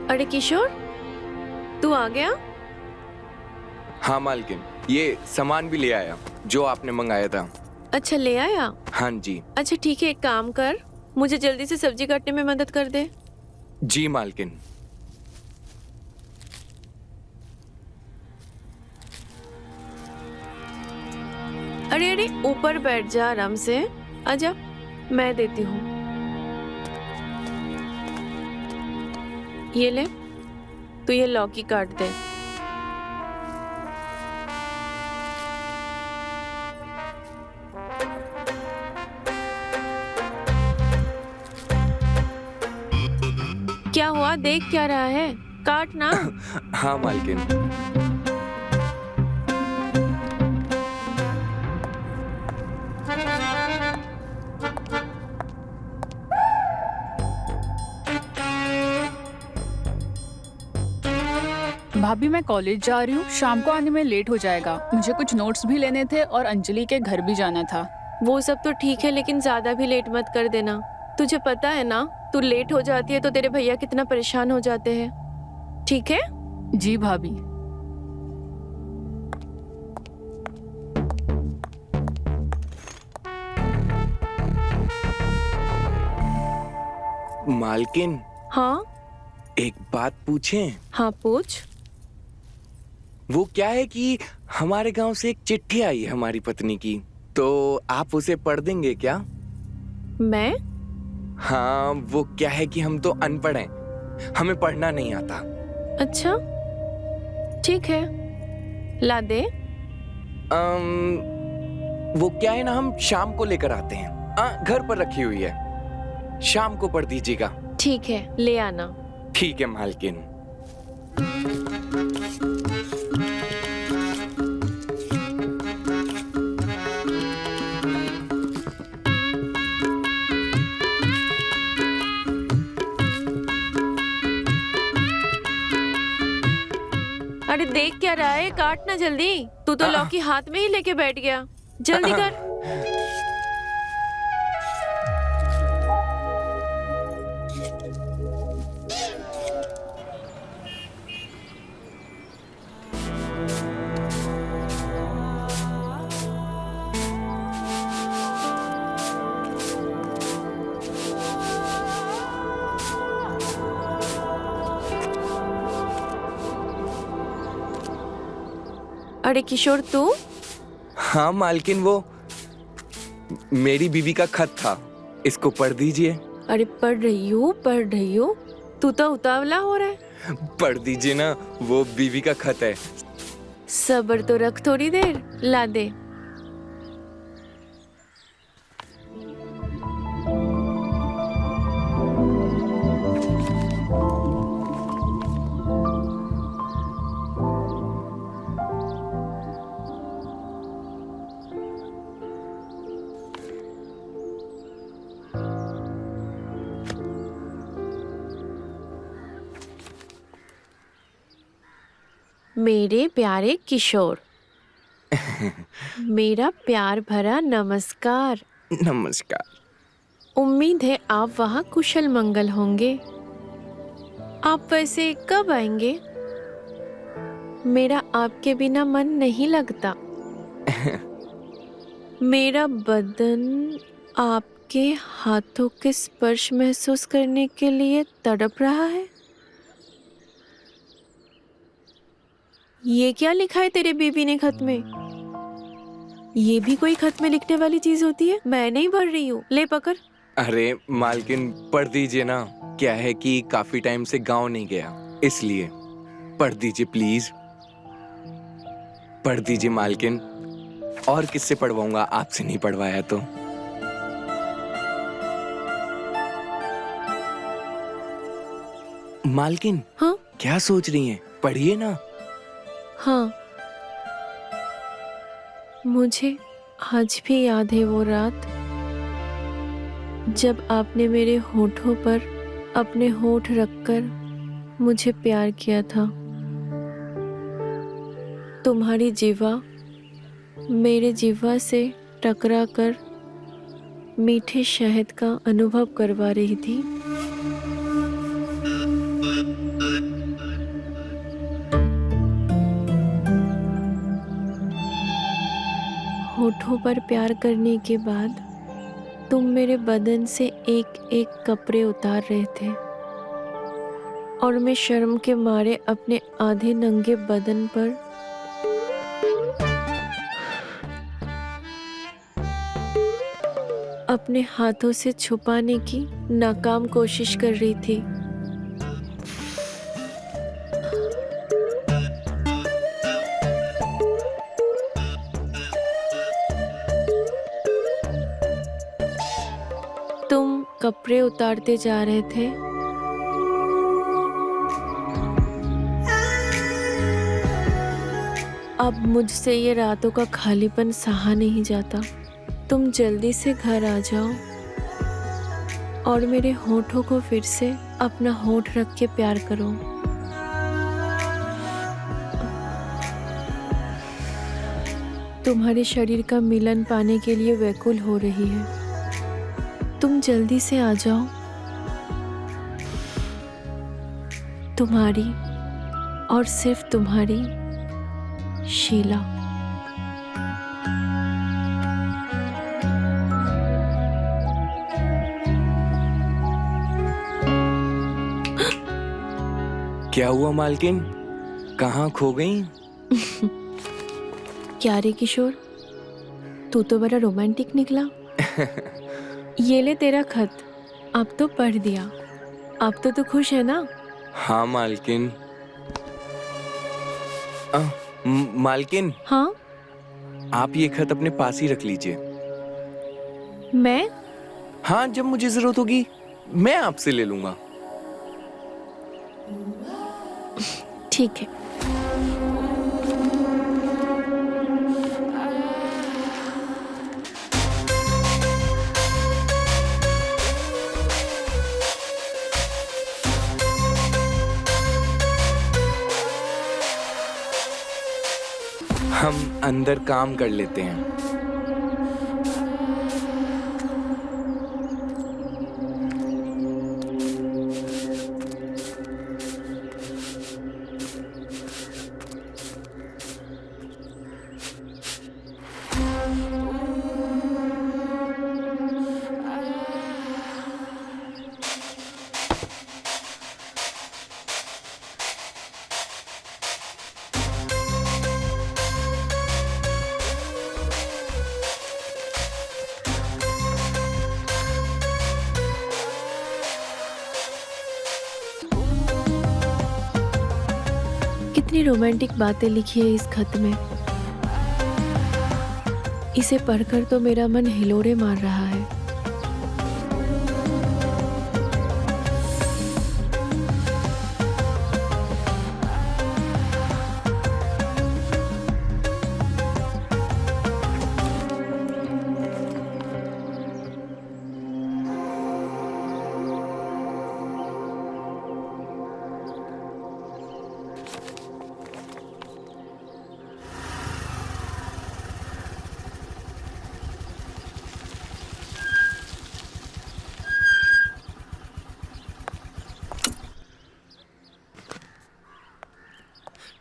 अरे किशोर, तू आ गया? हाँ मालकिन, ये सामान भी ले आया जो आपने मंगाया था। अच्छा, ले आया? हाँ जी। अच्छा ठीक है, एक काम कर, मुझे जल्दी से सब्जी काटने में मदद कर दे। जी मालकिन। अरे अरे, ऊपर बैठ जा आराम से। आजा, मैं देती हूँ। ये ले, तू ये लौकी काट दे। क्या हुआ, देख क्या रहा है? काट ना। हाँ मालकिन। भाभी मैं कॉलेज जा रही हूँ, शाम को आने में लेट हो जाएगा। मुझे कुछ नोट्स भी लेने थे और अंजलि के घर भी जाना था। वो सब तो ठीक है, लेकिन ज्यादा भी लेट मत कर देना। तुझे पता है ना, तू लेट हो जाती है तो तेरे भैया कितना परेशान हो जाते हैं। ठीक है? जी भाभी। मालकिन, हाँ एक बात पूछें? हाँ, पूछ। वो क्या है कि हमारे गांव से एक चिट्ठी आई है हमारी पत्नी की, तो आप उसे पढ़ देंगे क्या? मैं? हाँ, वो क्या है कि हम तो अनपढ़ हैं, हमें पढ़ना नहीं आता। अच्छा ठीक है, ला दे। वो क्या है ना, हम शाम को लेकर आते हैं। घर पर रखी हुई है, शाम को पढ़ दीजिएगा। ठीक है, ले आना। ठीक है मालकिन। अरे देख क्या रहा है, काट ना जल्दी। तू तो लौकी हाथ में ही लेके बैठ गया, जल्दी कर। अरे किशोर, तू? हाँ मालकिन, वो मेरी बीवी का खत था, इसको पढ़ दीजिए। अरे पढ़ रही हूँ, पढ़ रही हूँ। तू तो उतावला हो रहा है। पढ़ दीजिए ना, वो बीवी का खत है। सब्र तो रख थोड़ी देर, ला दे। मेरे प्यारे किशोर, मेरा प्यार भरा नमस्कार। नमस्कार। उम्मीद है आप वहाँ कुशल मंगल होंगे। आप वैसे कब आएंगे? मेरा आपके बिना मन नहीं लगता। मेरा बदन आपके हाथों के स्पर्श महसूस करने के लिए तड़प रहा है। ये क्या लिखा है तेरे बीबी ने खत में? ये भी कोई खत में लिखने वाली चीज होती है? मैं नहीं भर रही हूँ, ले पकड़। अरे मालकिन, पढ़ दीजिए ना। क्या है कि काफी टाइम से गांव नहीं गया, इसलिए पढ़ दीजिए प्लीज। पढ़ दीजिए मालकिन। और किससे पढ़वाऊंगा, आपसे नहीं पढ़वाया तो। मालकिन, हाँ क्या सोच रही हैं? पढ़िए ना। हाँ, मुझे आज भी याद है वो रात जब आपने मेरे होठों पर अपने होठ रखकर मुझे प्यार किया था। तुम्हारी जिह्वा मेरे जिह्वा से टकरा कर मीठे शहद का अनुभव करवा रही थी। होठों पर प्यार करने के बाद तुम मेरे बदन से एक एक कपड़े उतार रहे थे और मैं शर्म के मारे अपने आधे नंगे बदन पर अपने हाथों से छुपाने की नाकाम कोशिश कर रही थी। तुम कपड़े उतारते जा रहे थे। अब मुझसे ये रातों का खालीपन सहा नहीं जाता। तुम जल्दी से घर आ जाओ और मेरे होठों को फिर से अपना होठ रख के प्यार करो। तुम्हारे शरीर का मिलन पाने के लिए व्याकुल हो रही है। तुम जल्दी से आ जाओ। तुम्हारी और सिर्फ तुम्हारी शीला। क्या हुआ मालकिन? कहाँ खो गई? क्या रे किशोर, तू तो बड़ा रोमांटिक निकला। ये ले तेरा खत, अब तो पढ़ दिया। अब तो तू खुश है ना? हाँ मालकिन। मालकिन, हाँ, आप ये खत अपने पास ही रख लीजिए। मैं? हाँ, जब मुझे जरूरत होगी मैं आपसे ले लूंगा। ठीक है। हम अंदर काम कर लेते हैं। कितनी रोमांटिक बातें लिखी है इस खत में। इसे पढ़कर तो मेरा मन हिलोरे मार रहा है।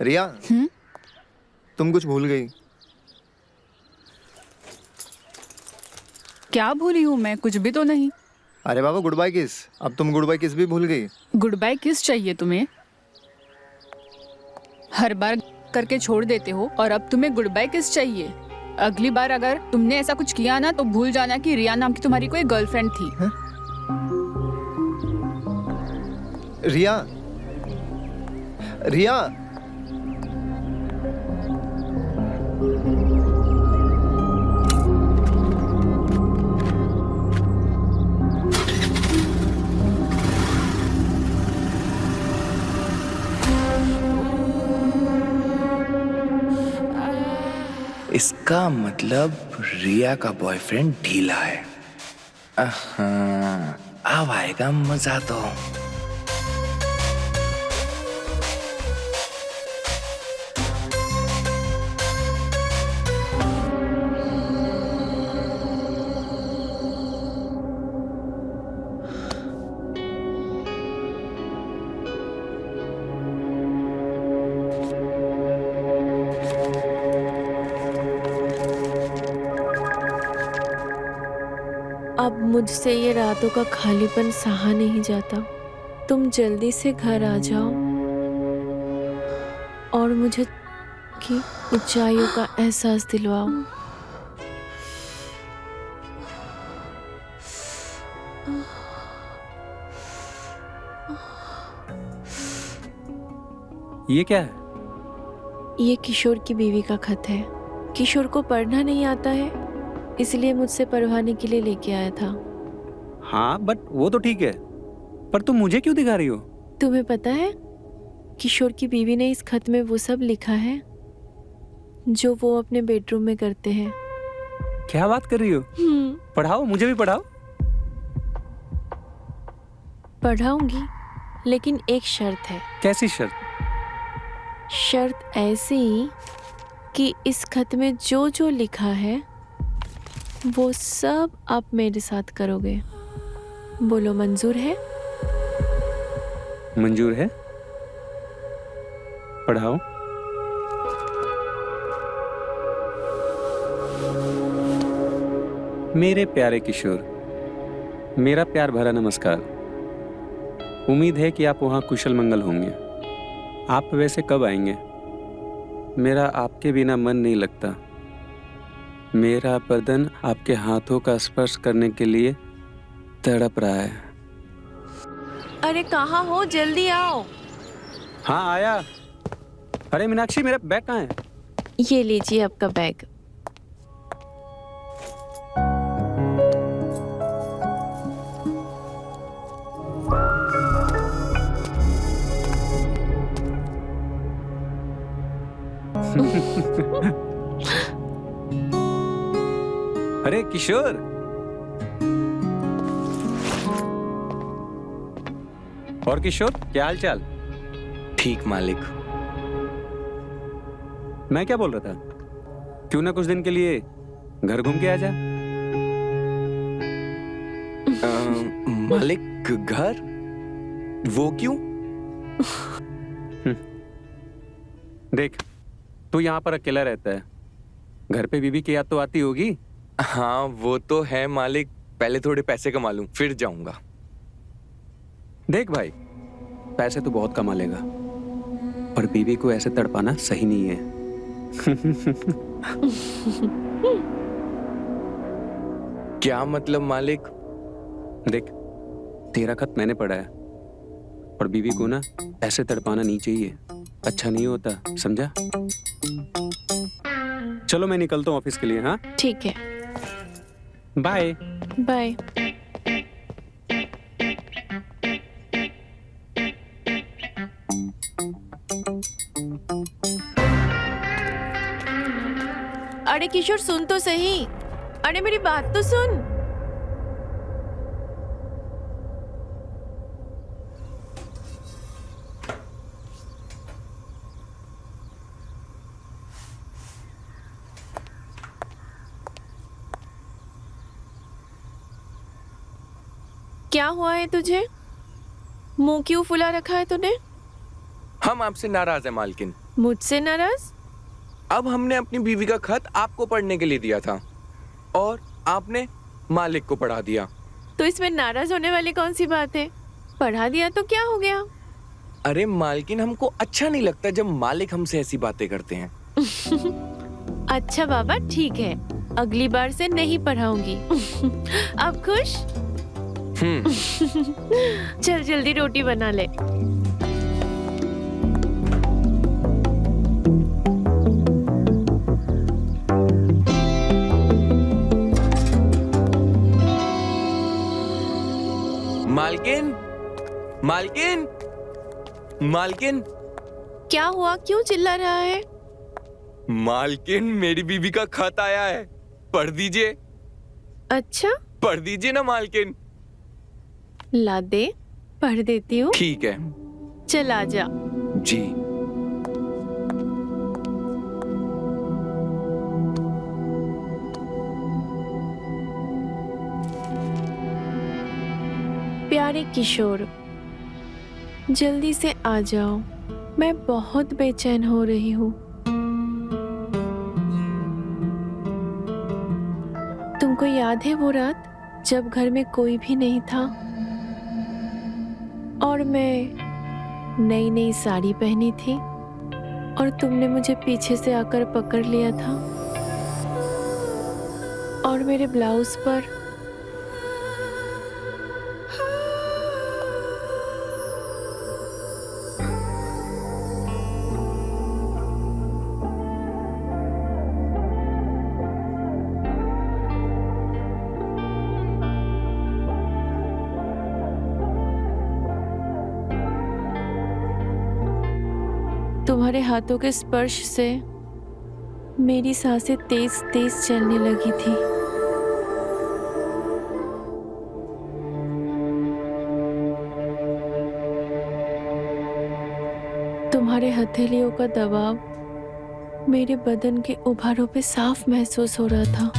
रिया, तुम कुछ भूल गई। क्या भूली हूँ मैं? कुछ भी तो नहीं। अरे बाबा, गुड बाय किस। अब तुम गुड बाय किस भी भूल गई। गुड बाय किस चाहिए तुम्हें? हर बार करके छोड़ देते हो और अब तुम्हें गुड बाय किस चाहिए? अगली बार अगर तुमने ऐसा कुछ किया ना तो भूल जाना कि रिया नाम की तुम्हारी कोई गर्लफ्रेंड थी। रिया, रिया, इसका मतलब रिया का बॉयफ्रेंड ढीला है। अब आएगा मजा तो। अब मुझसे ये रातों का खालीपन सहा नहीं जाता। तुम जल्दी से घर आ जाओ और मुझे की ऊंचाइयों का एहसास दिलवाओ। ये क्या है? ये किशोर की बीवी का खत है। किशोर को पढ़ना नहीं आता है, इसलिए मुझसे पढ़वाने के लिए लेके आया था। हाँ बट वो तो ठीक है, पर तुम मुझे क्यों दिखा रही हो? तुम्हें पता है किशोर की बीवी ने इस खत में वो सब लिखा है जो वो अपने बेडरूम में करते हैं। क्या बात कर रही हो? पढ़ाओ, मुझे भी पढ़ाओ। पढ़ाऊंगी, लेकिन एक शर्त है। कैसी शर्त? शर्त ऐसी कि इस खत में जो जो लिखा है वो सब आप मेरे साथ करोगे। बोलो, मंजूर है? मंजूर है। पढ़ाओ। मेरे प्यारे किशोर, मेरा प्यार भरा नमस्कार। उम्मीद है कि आप वहाँ कुशल मंगल होंगे। आप वैसे कब आएंगे? मेरा आपके बिना मन नहीं लगता। मेरा बदन आपके हाथों का स्पर्श करने के लिए तड़प रहा है। अरे कहाँ हो, जल्दी आओ। हाँ आया। अरे मीनाक्षी, मेरा बैग कहाँ है? ये लीजिए आपका बैग। अरे किशोर, और किशोर क्या हाल चाल? ठीक मालिक। मैं क्या बोल रहा था, क्यों ना कुछ दिन के लिए घर घूम के आ जा? मालिक घर? वो क्यों? देख, तू यहाँ पर अकेला रहता है, घर पे बीवी की याद तो आती होगी। हाँ वो तो है मालिक, पहले थोड़े पैसे कमा लूं फिर जाऊंगा। देख भाई, पैसे तो बहुत कमा लेगा, पर बीवी को ऐसे तड़पाना सही नहीं है। क्या मतलब मालिक? देख, तेरा खत मैंने पढ़ा है, और बीवी को ना ऐसे तड़पाना नहीं चाहिए, अच्छा नहीं होता, समझा? चलो मैं निकलता हूँ ऑफिस के लिए। हाँ ठीक है, बाय बाय। अरे किशोर सुन तो सही, अरे मेरी बात तो सुन। क्या हुआ है तुझे? मुंह क्यों फुला रखा है तूने? हम आपसे नाराज हैं मालकिन। मुझसे नाराज? अब हमने अपनी बीवी का खत आपको पढ़ने के लिए दिया था और आपने मालिक को पढ़ा दिया। तो इसमें नाराज होने वाली कौन सी बात है? पढ़ा दिया तो क्या हो गया? अरे मालकिन, हमको अच्छा नहीं लगता जब मालिक हमसे ऐसी बातें करते हैं। अच्छा बाबा ठीक है, अगली बार से नहीं पढ़ाऊंगी। अब खुश? चल जल्दी रोटी बना ले। मालकिन, मालकिन, मालकिन। क्या हुआ, क्यों चिल्ला रहा है? मालकिन, मेरी बीवी का खत आया है, पढ़ दीजिए। अच्छा, पढ़ दीजिए ना मालकिन। ला दे, पढ़ देती हूँ। ठीक है चल आजा। जी। प्यारे किशोर, जल्दी से आ जाओ, मैं बहुत बेचैन हो रही हूँ। तुमको याद है वो रात जब घर में कोई भी नहीं था और मैं नई नई साड़ी पहनी थी और तुमने मुझे पीछे से आकर पकड़ लिया था और मेरे ब्लाउज पर तुम्हारे हाथों के स्पर्श से मेरी सांसें तेज तेज चलने लगी थी। तुम्हारे हथेलियों का दबाव मेरे बदन के उभारों पे साफ महसूस हो रहा था।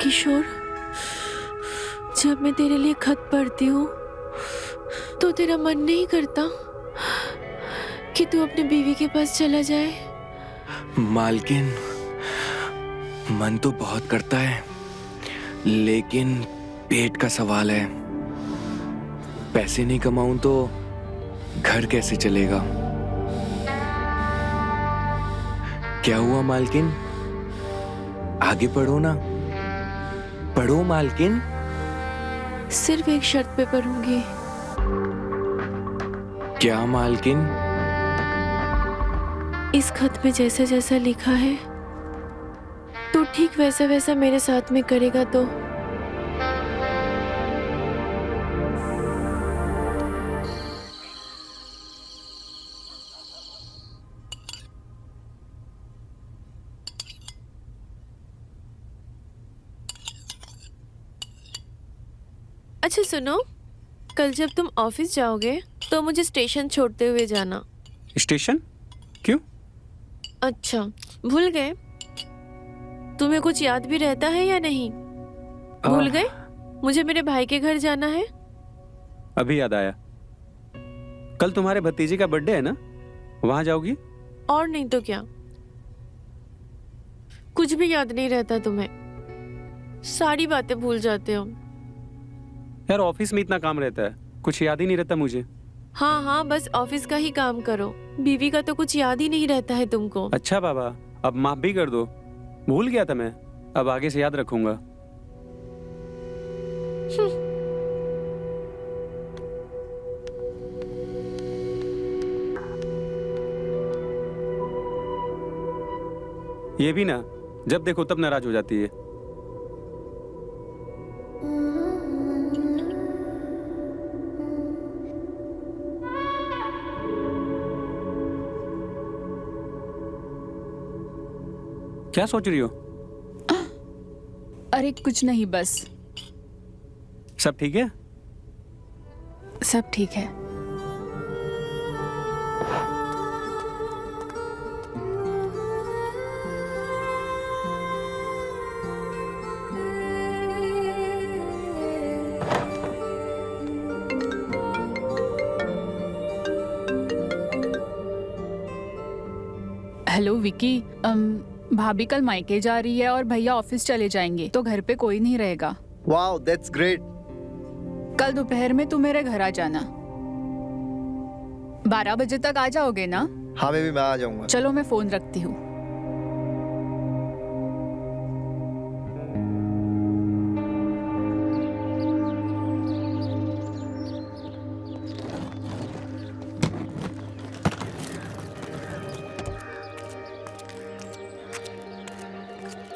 किशोर, जब मैं तेरे लिए खत पढ़ती हूँ तो तेरा मन नहीं करता कि तू अपने बीवी के पास चला जाए? मालकिन, मन तो बहुत करता है, लेकिन पेट का सवाल है। पैसे नहीं कमाऊं तो घर कैसे चलेगा? क्या हुआ मालकिन? आगे पढ़ो ना, पढ़ो मालकिन। सिर्फ एक शर्त पे पढ़ूंगी। क्या मालकिन? इस खत में जैसा जैसा लिखा है तू ठीक वैसा वैसा मेरे साथ में करेगा तो। अच्छा सुनो, कल जब तुम ऑफिस जाओगे तो मुझे स्टेशन छोड़ते हुए जाना। स्टेशन? क्यों? अच्छा, भूल गए? तुम्हें कुछ याद भी रहता है या नहीं? भूल गए? मुझे मेरे भाई के घर जाना है। अभी याद आया, कल तुम्हारे भतीजे का बर्थडे है ना, वहां जाओगी? और नहीं तो क्या, कुछ भी याद नहीं रहता तुम्हें, सारी बातें भूल जाते हो। यार ऑफिस में इतना काम रहता है, कुछ याद ही नहीं रहता मुझे। हाँ हाँ, बस ऑफिस का ही काम करो, बीवी का तो कुछ याद ही नहीं रहता है तुमको। अच्छा बाबा, अब माफ भी कर दो, भूल गया था मैं, अब आगे से याद रखूंगा। ये भी ना, जब देखो तब नाराज हो जाती है। क्या सोच रही हो? अरे कुछ नहीं, बस सब ठीक है? सब ठीक है। हेलो विकी, भाभी कल मायके जा रही है और भैया ऑफिस चले जाएंगे, तो घर पे कोई नहीं रहेगा। Wow, that's great. कल दोपहर में तुम मेरे घर आ जाना। 12 बजे तक आ जाओगे ना? हाँ बेबी, मैं आ जाऊंगा। चलो मैं फोन रखती हूँ।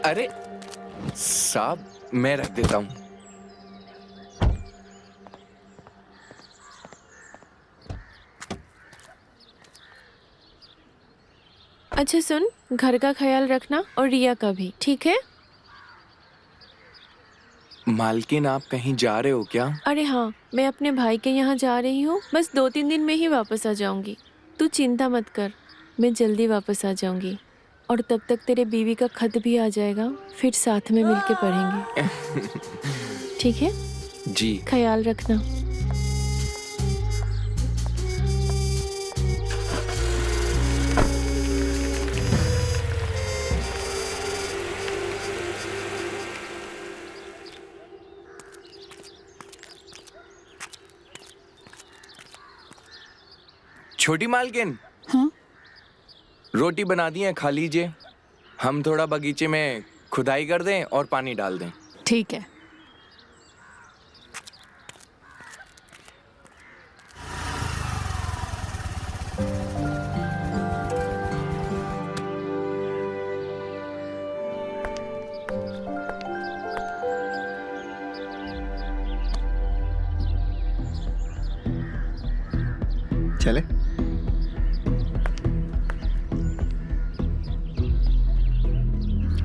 अरे साहब, मैं रख देता हूँ। अच्छा सुन, घर का ख्याल रखना और रिया का भी, ठीक है? मालकिन, आप कहीं जा रहे हो क्या? अरे हाँ, मैं अपने भाई के यहाँ जा रही हूँ, बस 2-3 दिन में ही वापस आ जाऊंगी। तू चिंता मत कर, मैं जल्दी वापस आ जाऊंगी। और तब तक तेरे बीवी का खत भी आ जाएगा, फिर साथ में मिलके पढ़ेंगे। ठीक है? जी। ख्याल रखना। छोटी मालकिन, हाँ? रोटी बना दी है, खा लीजिए। हम थोड़ा बगीचे में खुदाई कर दें और पानी डाल दें। ठीक है। चले।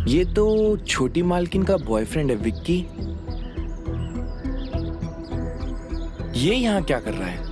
ये तो छोटी मालकिन का बॉयफ्रेंड है विक्की। ये यहाँ क्या कर रहा है?